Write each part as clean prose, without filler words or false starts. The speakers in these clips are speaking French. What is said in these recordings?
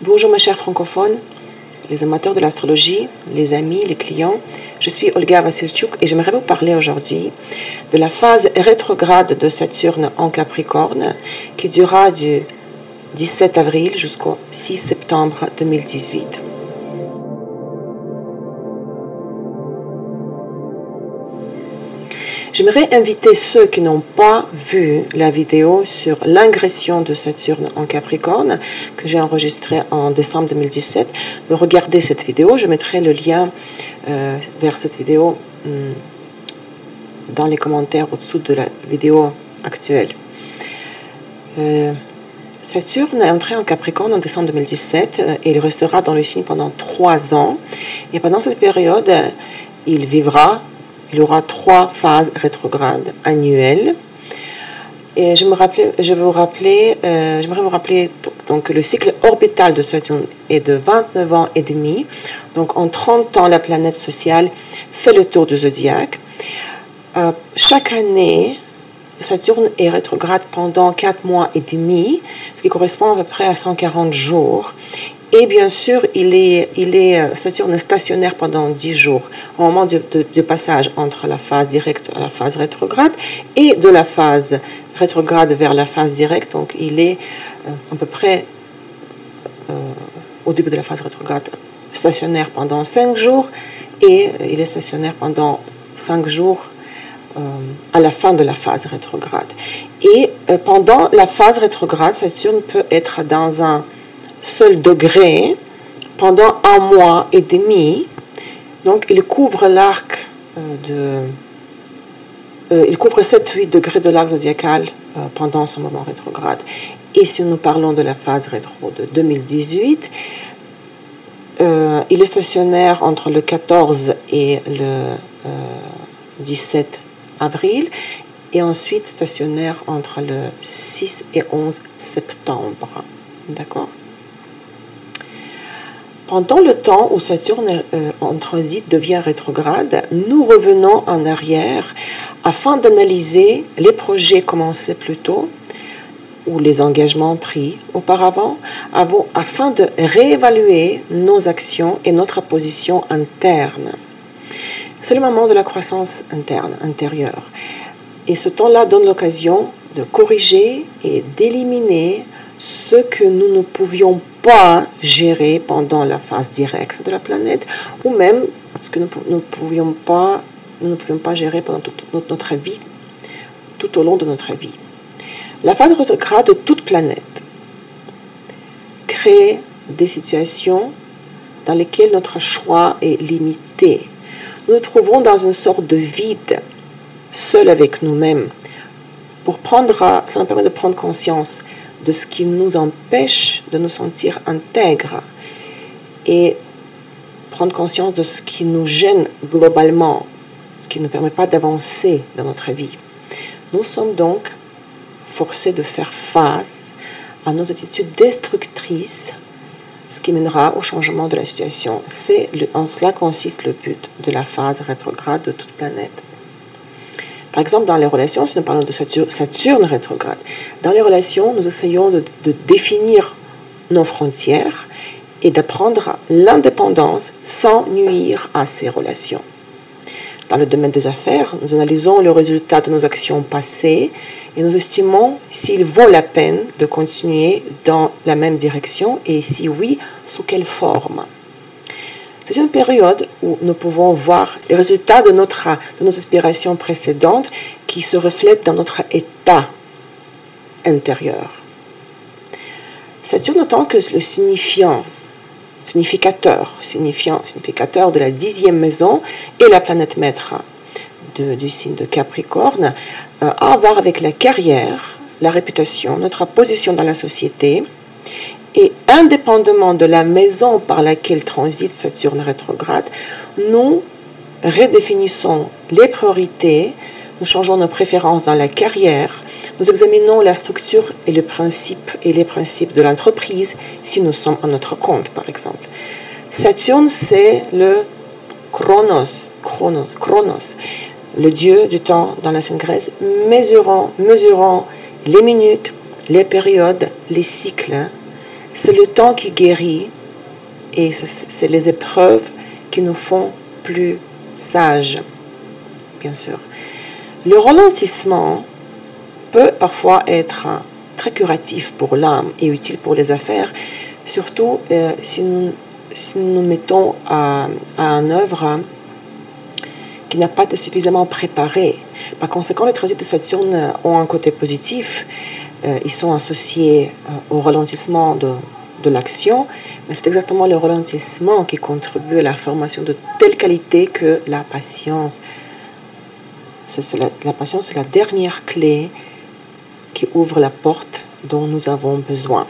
Bonjour mes chers francophones, les amateurs de l'astrologie, les amis, les clients. Je suis Olga Vassilchuk et j'aimerais vous parler aujourd'hui de la phase rétrograde de Saturne en Capricorne qui durera du 17 avril jusqu'au 6 septembre 2018. J'aimerais inviter ceux qui n'ont pas vu la vidéo sur l'ingression de Saturne en Capricorne que j'ai enregistrée en décembre 2017 de regarder cette vidéo. Je mettrai le lien vers cette vidéo dans les commentaires au-dessous de la vidéo actuelle. Saturne est entré en Capricorne en décembre 2017 et il restera dans le signe pendant 3 ans. Et pendant cette période, il aura 3 phases rétrogrades annuelles. Et j'aimerais vous rappeler donc, que le cycle orbital de Saturne est de 29 ans et demi. Donc en 30 ans, la planète sociale fait le tour du zodiaque. Chaque année, Saturne est rétrograde pendant 4 mois et demi, ce qui correspond à peu près à 140 jours. Et bien sûr, Saturne est stationnaire pendant 10 jours, au moment du passage entre la phase directe à la phase rétrograde et de la phase rétrograde vers la phase directe. Donc, il est à peu près au début de la phase rétrograde stationnaire pendant 5 jours et il est stationnaire pendant 5 jours à la fin de la phase rétrograde. Et pendant la phase rétrograde, Saturne peut être dans un seul degré pendant 1 mois et demi. Donc il couvre l'arc il couvre 7-8 degrés de l'arc zodiacal pendant ce moment rétrograde. Et si nous parlons de la phase rétro de 2018, il est stationnaire entre le 14 et le 17 avril et ensuite stationnaire entre le 6 et 11 septembre. D'accord ? Pendant le temps où Saturne en transit devient rétrograde, nous revenons en arrière afin d'analyser les projets commencés plus tôt ou les engagements pris auparavant, afin de réévaluer nos actions et notre position interne. C'est le moment de la croissance intérieure. Et ce temps-là donne l'occasion de corriger et d'éliminer ce que nous ne pouvions pas gérer pendant la phase directe de la planète, ou même ce que nous ne pouvions pas gérer pendant toute notre vie, tout au long de notre vie. La phase rétrograde de toute planète crée des situations dans lesquelles notre choix est limité. Nous nous trouvons dans une sorte de vide, seul avec nous-mêmes. Ça nous permet de prendre conscience de ce qui nous empêche de nous sentir intègres et prendre conscience de ce qui nous gêne globalement, ce qui ne permet pas d'avancer dans notre vie. Nous sommes donc forcés de faire face à nos attitudes destructrices, ce qui mènera au changement de la situation. En cela consiste le but de la phase rétrograde de toute planète. Par exemple, dans les relations, si nous parlons de Saturne rétrograde, dans les relations, nous essayons de définir nos frontières et d'apprendre l'indépendance sans nuire à ces relations. Dans le domaine des affaires, nous analysons le résultat de nos actions passées et nous estimons s'il vaut la peine de continuer dans la même direction et si oui, sous quelle forme. C'est une période où nous pouvons voir les résultats de nos aspirations précédentes qui se reflètent dans notre état intérieur. Saturne en tant que le significateur de la 10e maison et la planète maître du signe de Capricorne, a à voir avec la carrière, la réputation, notre position dans la société. Et indépendamment de la maison par laquelle transite Saturne rétrograde, nous redéfinissons les priorités, nous changeons nos préférences dans la carrière, nous examinons la structure et les principes de l'entreprise si nous sommes à notre compte, par exemple. Saturne, c'est le Chronos, le dieu du temps dans l'ancienne Grèce, mesurant les minutes, les périodes, les cycles, C'est le temps qui guérit et c'est les épreuves qui nous font plus sages, bien sûr. Le ralentissement peut parfois être très curatif pour l'âme et utile pour les affaires, surtout si nous mettons en œuvre qui n'a pas été suffisamment préparé. Par conséquent, les transits de Saturne ont un côté positif. Ils sont associés au ralentissement de l'action, mais c'est exactement le ralentissement qui contribue à la formation de telle qualité que la patience. La patience est la dernière clé qui ouvre la porte dont nous avons besoin.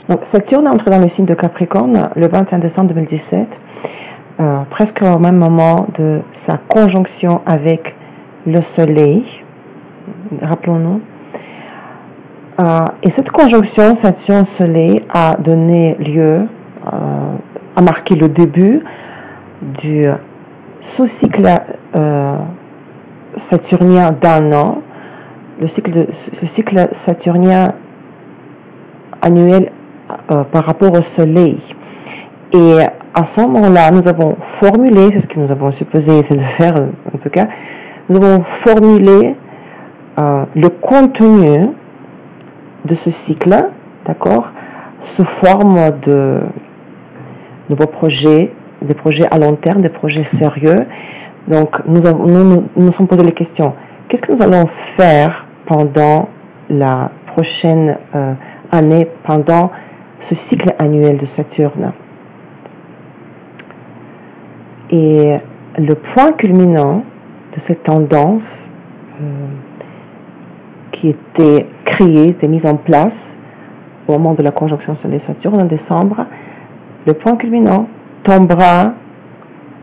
Donc, Saturne est entré dans le signe de Capricorne le 21 décembre 2017, presque au même moment de sa conjonction avec le Soleil, rappelons-nous. Et cette conjonction Saturne-Soleil a donné lieu, a marqué le début du sous-cycle saturnien d'un an, ce cycle saturnien annuel par rapport au Soleil. Et à ce moment-là, nous avons formulé, c'est ce que nous avons supposé de faire en tout cas, nous avons formulé le contenu de ce cycle, d'accord, sous forme de nouveaux projets, des projets à long terme, des projets sérieux. Donc, nous sommes posé les questions. Qu'est-ce que nous allons faire pendant la prochaine année, pendant ce cycle annuel de Saturne? Et le point culminant de cette tendance qui était créée, était mise en place au moment de la conjonction Soleil-Saturne en décembre, le point culminant tombera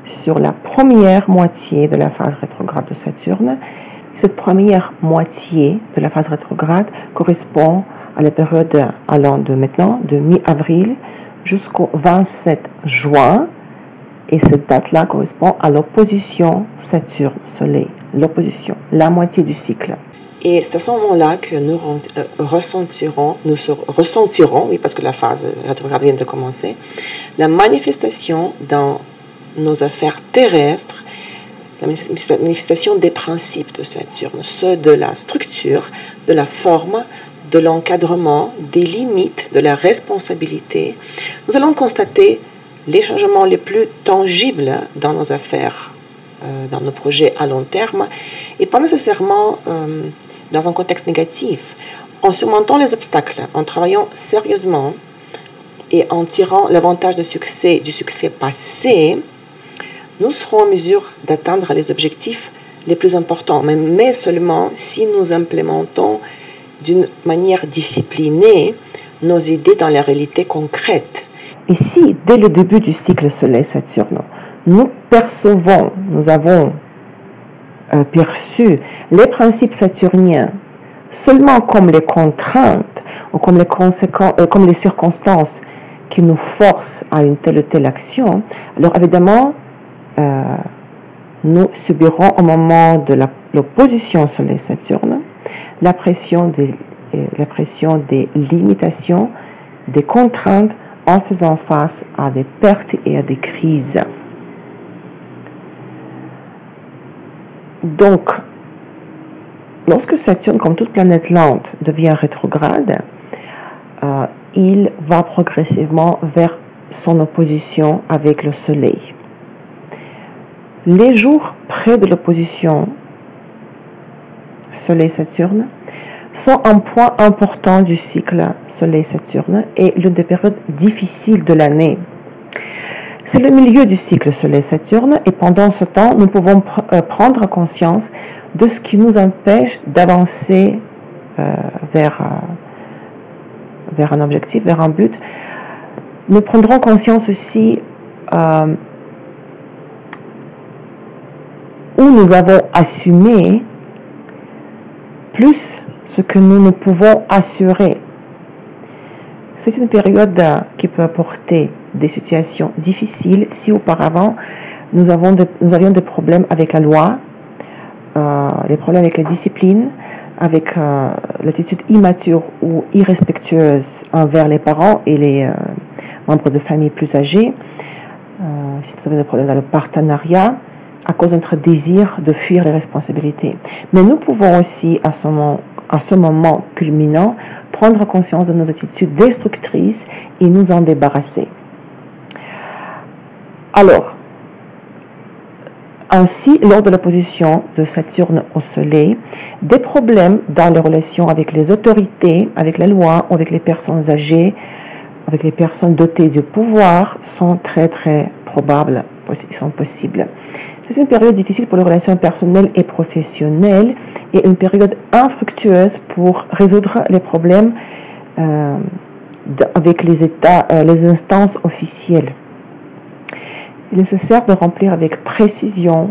sur la première moitié de la phase rétrograde de Saturne. Cette première moitié de la phase rétrograde correspond à la période allant de maintenant, de mi-avril jusqu'au 27 juin. Et cette date-là correspond à l'opposition Saturne-Soleil. L'opposition, la moitié du cycle. Et c'est à ce moment-là que nous ressentirons, oui, parce que la phase rétrograde vient de commencer, la manifestation dans nos affaires terrestres, la manifestation des principes de Saturne, ceux de la structure, de la forme, de l'encadrement, des limites, de la responsabilité. Nous allons constater les changements les plus tangibles dans nos affaires, dans nos projets à long terme, et pas nécessairement dans un contexte négatif. En surmontant les obstacles, en travaillant sérieusement et en tirant l'avantage du succès passé, nous serons en mesure d'atteindre les objectifs les plus importants, mais seulement si nous implémentons d'une manière disciplinée nos idées dans la réalité concrète. Et si, dès le début du cycle Soleil-Saturne, nous percevons, nous avons perçu les principes saturniens seulement comme les contraintes ou comme les circonstances qui nous forcent à une telle ou telle action, alors évidemment, nous subirons au moment de l'opposition Soleil-Saturne la pression des limitations, des contraintes en faisant face à des pertes et à des crises. Donc, lorsque Saturne, comme toute planète lente, devient rétrograde, il va progressivement vers son opposition avec le Soleil. Les jours près de l'opposition Soleil-Saturne sont un point important du cycle Soleil-Saturne et l'une des périodes difficiles de l'année. C'est le milieu du cycle Soleil-Saturne et pendant ce temps, nous pouvons prendre conscience de ce qui nous empêche d'avancer vers un objectif, vers un but. Nous prendrons conscience aussi où nous avons assumé plus ce que nous ne pouvons assurer. C'est une période qui peut apporter des situations difficiles si auparavant nous avions des problèmes avec la loi, des problèmes avec la discipline, avec l'attitude immature ou irrespectueuse envers les parents et les membres de famille plus âgés, si vous avez des problèmes dans le partenariat, à cause de notre désir de fuir les responsabilités. Mais nous pouvons aussi, à ce moment culminant, prendre conscience de nos attitudes destructrices et nous en débarrasser. Alors, ainsi, lors de l'opposition de Saturne au Soleil, des problèmes dans les relations avec les autorités, avec la loi, avec les personnes âgées, avec les personnes dotées de pouvoir sont très très probables, ils sont possibles. C'est une période difficile pour les relations personnelles et professionnelles et une période infructueuse pour résoudre les problèmes avec les instances officielles. Il est nécessaire de remplir avec précision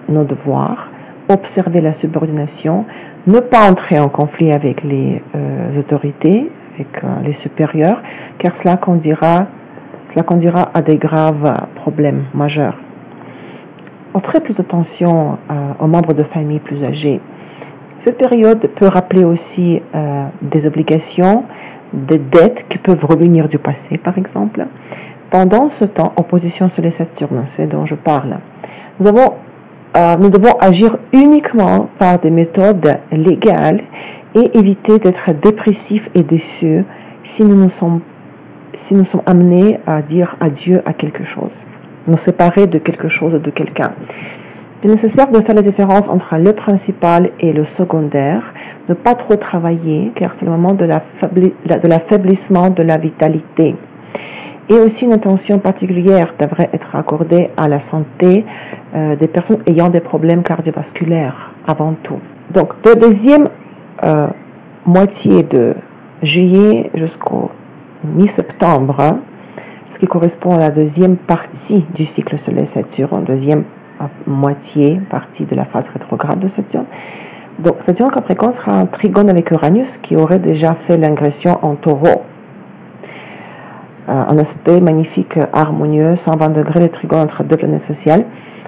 nos devoirs, observer la subordination, ne pas entrer en conflit avec les autorités, avec les supérieurs, car cela conduira à des graves problèmes majeurs. Offrez plus attention aux membres de famille plus âgés. Cette période peut rappeler aussi des obligations, des dettes qui peuvent revenir du passé, par exemple. Pendant ce temps, opposition Soleil-Saturne, c'est dont je parle, nous devons agir uniquement par des méthodes légales et éviter d'être dépressifs et déçus si nous sommes amenés à dire adieu à quelque chose, nous séparer de quelque chose ou de quelqu'un. Il est nécessaire de faire la différence entre le principal et le secondaire, ne pas trop travailler, car c'est le moment de l'affaiblissement de la vitalité. Et aussi une attention particulière devrait être accordée à la santé des personnes ayant des problèmes cardiovasculaires avant tout. Donc, de deuxième moitié de juillet jusqu'au mi-septembre, ce qui correspond à la deuxième partie du cycle Soleil-Saturne, deuxième partie de la phase rétrograde de Saturne. Donc, Saturne Capricorne sera en trigone avec Uranus qui aurait déjà fait l'ingression en Taureau. Un aspect magnifique, harmonieux, 120 degrés, le trigone entre deux planètes sociales.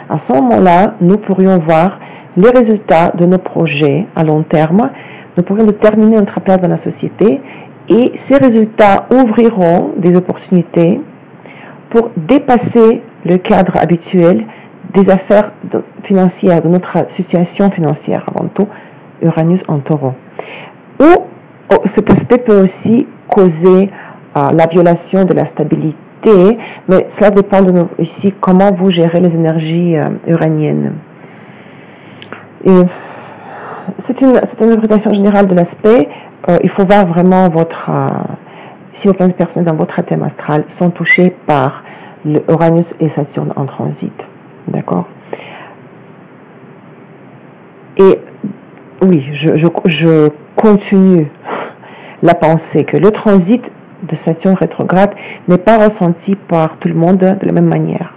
À ce moment-là, nous pourrions voir les résultats de nos projets à long terme. Nous pourrions déterminer notre place dans la société et ces résultats ouvriront des opportunités pour dépasser le cadre habituel des affaires financières, de notre situation financière, avant tout, Uranus en Taureau. Ou cet aspect peut aussi causer la violation de la stabilité, mais cela dépend de nous ici, comment vous gérez les énergies uraniennes. Et c'est une interprétation générale de l'aspect. Il faut voir vraiment si vos planètes personnelles dans votre thème astral sont touchées par Uranus et Saturne en transit. D'accord? Et oui, je continue la pensée que le transit de Saturne rétrograde n'est pas ressenti par tout le monde de la même manière.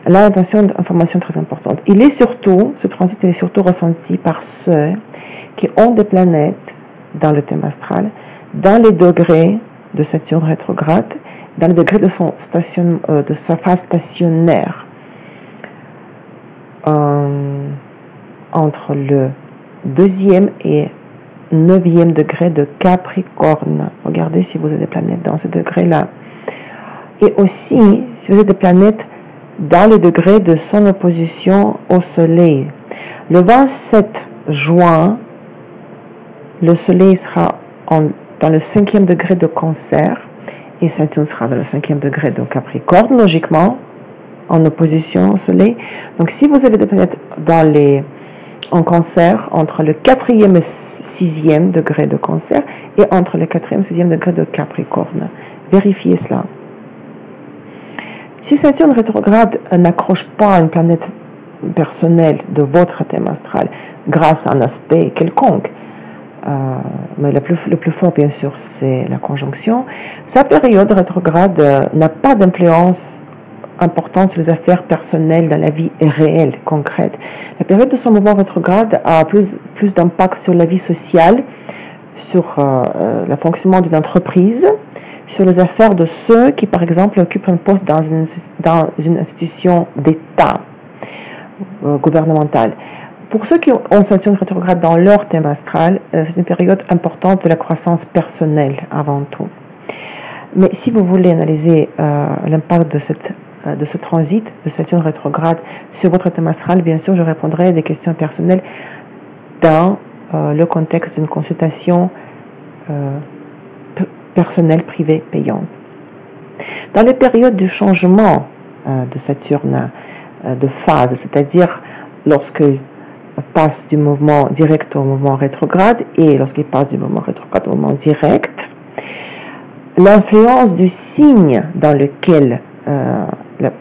Là, attention, information très importante. Ce transit est surtout ressenti par ceux qui ont des planètes dans le thème astral, dans les degrés de Saturne rétrograde, dans les degrés de sa phase stationnaire, entre le 2e et 9e degré de Capricorne. Regardez si vous avez des planètes dans ce degré-là. Et aussi, si vous avez des planètes dans le degré de son opposition au Soleil. Le 27 juin, le Soleil sera dans le 5e degré de Cancer et Saturne sera dans le 5e degré de Capricorne, logiquement, en opposition au Soleil. Donc, si vous avez des planètes en Cancer, entre le 4e et 6e degré de Cancer et entre le 4e et 6e degré de Capricorne, vérifiez cela. Si Saturne rétrograde n'accroche pas à une planète personnelle de votre thème astral grâce à un aspect quelconque, mais le plus fort bien sûr c'est la conjonction, sa période rétrograde n'a pas d'influence importante sur les affaires personnelles dans la vie réelle, concrète. La période de son mouvement rétrograde a plus d'impact sur la vie sociale, sur le fonctionnement d'une entreprise, sur les affaires de ceux qui, par exemple, occupent un poste dans une institution d'État gouvernementale. Pour ceux qui ont Saturne rétrograde dans leur thème astral, c'est une période importante de la croissance personnelle avant tout. Mais si vous voulez analyser l'impact de ce transit de Saturne rétrograde sur votre thème astral, bien sûr, je répondrai à des questions personnelles dans le contexte d'une consultation personnelle, privée, payante. Dans les périodes du changement de Saturne de phase, c'est-à-dire lorsqu'il passe du mouvement direct au mouvement rétrograde et lorsqu'il passe du mouvement rétrograde au mouvement direct, l'influence du signe dans lequel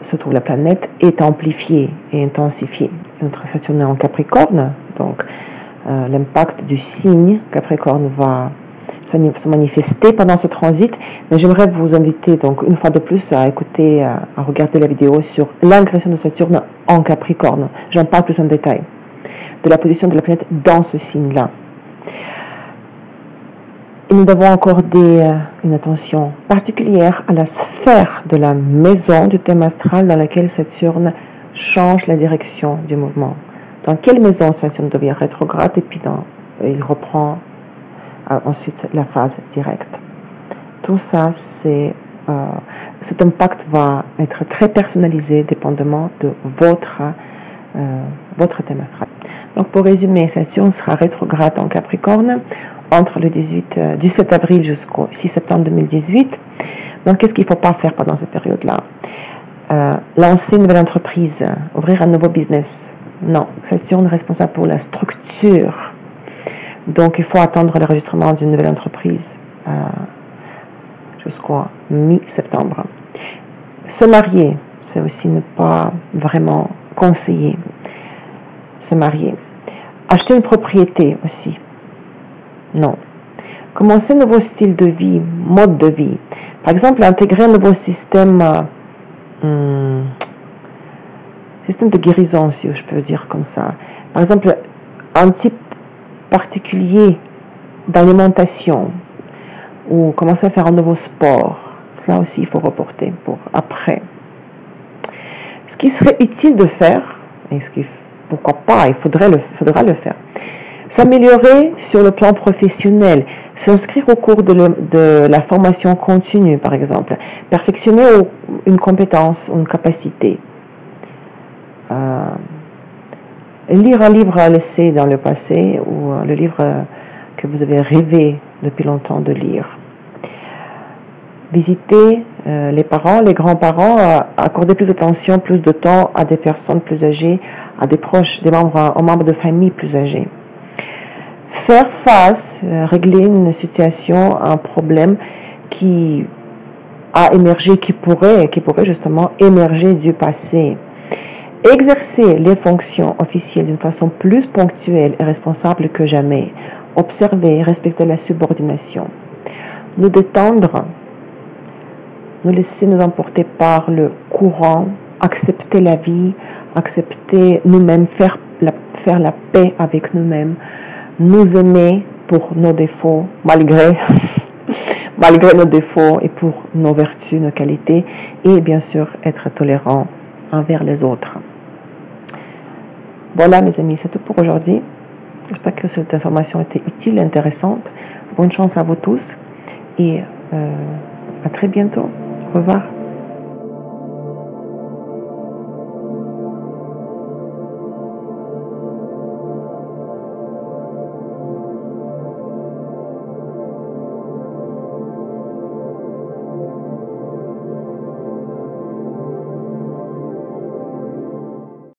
se trouve la planète est amplifiée et intensifiée. Notre Saturne est en Capricorne, donc l'impact du signe Capricorne va se manifester pendant ce transit, mais j'aimerais vous inviter donc une fois de plus à écouter, à regarder la vidéo sur l'ingression de Saturne en Capricorne. J'en parle plus en détail de la position de la planète dans ce signe-là. Et nous devons accorder une attention particulière à la sphère de la maison du thème astral dans laquelle Saturne change la direction du mouvement. Dans quelle maison Saturne devient rétrograde et puis il reprend ensuite la phase directe. Tout ça, cet impact va être très personnalisé dépendamment de votre thème astral. Donc pour résumer, Saturne sera rétrograde en Capricorne entre le 17 avril jusqu'au 6 septembre 2018. Donc qu'est-ce qu'il ne faut pas faire pendant cette période-là? Lancer une nouvelle entreprise, ouvrir un nouveau business. Non, Saturne est responsable pour la structure. Donc, il faut attendre l'enregistrement d'une nouvelle entreprise jusqu'au mi-septembre. Se marier, c'est aussi ne pas vraiment conseiller. Se marier. Acheter une propriété aussi. Non. Commencer un nouveau style de vie, mode de vie. Par exemple, intégrer un nouveau système de guérison, si je peux dire comme ça. Par exemple, un type particulier d'alimentation ou commencer à faire un nouveau sport. Cela aussi, il faut reporter pour après. Ce qui serait utile de faire, et pourquoi pas, il faudra le faire, s'améliorer sur le plan professionnel, s'inscrire au cours de la formation continue, par exemple, perfectionner une compétence, une capacité. Lire un livre laissé dans le passé ou le livre que vous avez rêvé depuis longtemps de lire. Visiter les parents, les grands-parents, accorder plus d'attention, plus de temps à des personnes plus âgées, à des proches, aux membres de famille plus âgés. Faire face, régler une situation, un problème qui a émergé, qui pourrait justement émerger du passé. Exercer les fonctions officielles d'une façon plus ponctuelle et responsable que jamais. Observer et respecter la subordination. Nous détendre, nous laisser nous emporter par le courant, accepter la vie, accepter nous-mêmes, faire la paix avec nous-mêmes, nous aimer pour nos défauts, malgré nos défauts et pour nos vertus, nos qualités, et bien sûr être tolérant envers les autres. Voilà mes amis, c'est tout pour aujourd'hui. J'espère que cette information était utile et intéressante. Bonne chance à vous tous et à très bientôt. Au revoir.